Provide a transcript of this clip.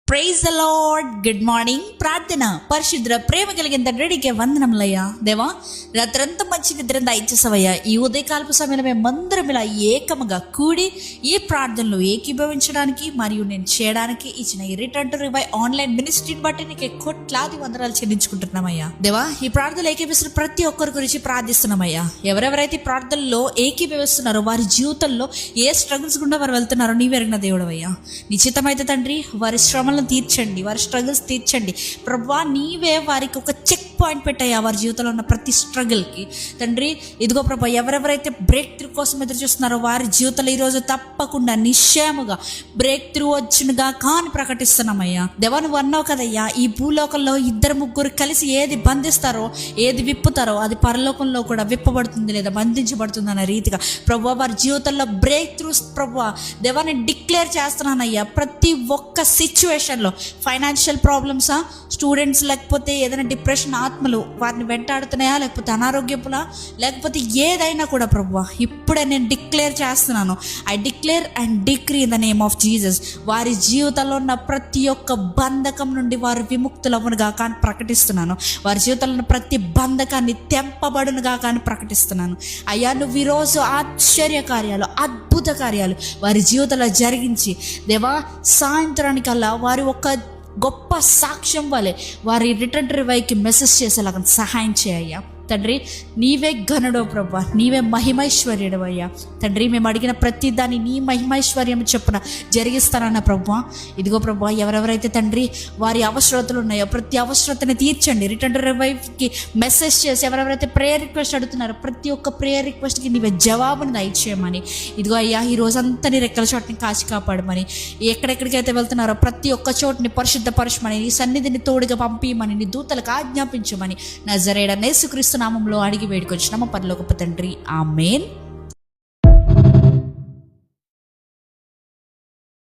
Praise the lord. Good morning. ప్రార్థన. పరిశుద్ర ప్రేమ కలిగిన తండ్రికి వందనములయ్యా. దేవా, రాత్రంతా మంచి నిద్ర దయచేసవయ్యా. ఈ ఉదయకాలపు సమయంలో మేమందరం ఇలా ఏకముగా కూడి ఈ ప్రార్థనలు ఏకీభవించడానికి మరియు నేను చేయడానికి ఇచ్చిన ఈ రిటర్న్ టు రివైవ్ ఆన్లైన్ మినిస్ట్రీని బట్టి నీకు కోట్లాది వందనాలు చెల్లించుకుంటున్నామయ్యా. దేవా, ఈ ప్రార్థనలు ఏకీభవిస్తున్న ప్రతి ఒక్కరి గురించి ప్రార్థిస్తున్నామయ్యా. ఎవరెవరైతే ప్రార్థనలో ఏకీభవిస్తున్నారో వారి జీవితంలో ఏ స్ట్రగుల్స్ గుండా వారు వెళ్తున్నారో నీవే ఎరిగిన దేవుడవయ్యా. నిశ్చితమైతే తండ్రి, వారి శ్రమలను తీర్చండి, వారి స్ట్రగుల్స్ తీర్చండి ప్రభువా. నీవే వారికి ఒక చెక్ పాయింట్ పెట్టాయా వారి జీవితంలో ఉన్న ప్రతి స్ట్రగుల్కి. తండ్రి, ఇదిగో ప్రభా, ఎవరెవరైతే బ్రేక్ త్రూ కోసం ఎదురు చూస్తున్నారో వారి జీవితంలో ఈరోజు తప్పకుండా నిశ్చయముగా బ్రేక్ త్రూ వచ్చినగా కాని ప్రకటిస్తున్నామయ్యా. దేవా, నువ్వు అన్నావు కదయ్యా, ఈ భూలోకంలో ఇద్దరు ముగ్గురు కలిసి ఏది బంధిస్తారో, ఏది విప్పుతారో అది పరలోకంలో కూడా విప్పబడుతుంది లేదా బంధించబడుతుంది అన్న రీతిగా ప్రభువా వారి జీవితంలో బ్రేక్ త్రూస్ ప్రభువా దేవా నేను డిక్లేర్ చేస్తున్నానయ్యా. ప్రతి ఒక్క సిచ్యువేషన్లో ఫైనాన్షియల్ ప్రాబ్లమ్సా, స్టూడెంట్స్ లేకపోతే ఏదైనా డిప్రెషన్ ఆత్మలు వారిని వెంటాడుతున్నాయా, లేకపోతే అనారోగ్యపులా, లేకపోతే ఏదైనా కూడా ప్రభువా ఇప్పుడే నేను డిక్లేర్ చేస్తున్నాను. I declare and decree in the name of Jesus. వారి జీవితంలో ఉన్న ప్రతి ఒక్క బంధకం నుండి వారు విముక్తులవునుగా కానీ ప్రకటిస్తున్నాను. వారి జీవితంలో ఉన్న ప్రతి బంధకాన్ని తెంపబడునుగా కానీ ప్రకటిస్తున్నాను. అయ్యా, నువ్వు ఈరోజు ఆశ్చర్య కార్యాలు, అద్భుత కార్యాలు వారి జీవితంలో జరిగించి దేవా సాయంత్రానికల్లా వారి ఒక్క గొప్ప సాక్ష్యం వలె వారి రిటర్న్ రివైవ్కి మెసేజ్ చేసేలాగా సహాయం చేయ్యా. తండ్రి, నీవే ఘనుడో ప్రభా, నీవే మహిమైశ్వర్యుడు అయ్యా. తండ్రి, మేము అడిగిన ప్రతి దాన్ని నీ మహిమైశ్వర్యం చెప్పున జరిగిస్తానన్న ప్రభా. ఇదిగో ప్రభా, ఎవరెవరైతే తండ్రి వారి అవసరతలు ఉన్నాయో ప్రతి అవసరతని తీర్చండి. రిటర్న్ టు రివైవ్కి మెసేజ్ చేసి ఎవరెవరైతే ప్రేయర్ రిక్వెస్ట్ అడుగుతున్నారో ప్రతి ఒక్క ప్రేయర్ రిక్వెస్ట్కి నీవే జవాబుని దయచేయమని. ఇదిగో అయ్యా, ఈ రోజంతా నీ రెక్కల చోటుని కాచి కాపాడమని, ఎక్కడెక్కడికైతే వెళ్తున్నారో ప్రతి ఒక్క చోటుని పరిశుద్ధపరచమని, నీ సన్నిధిని తోడుగా పంపించమని, నీ దూతలకు ఆజ్ఞాపించమని నజరేయుడైన యేసుక్రీస్తు నామములో అడిగి వేడుకొచ్చినాము పరలోకపు తండ్రి. ఆమేన్.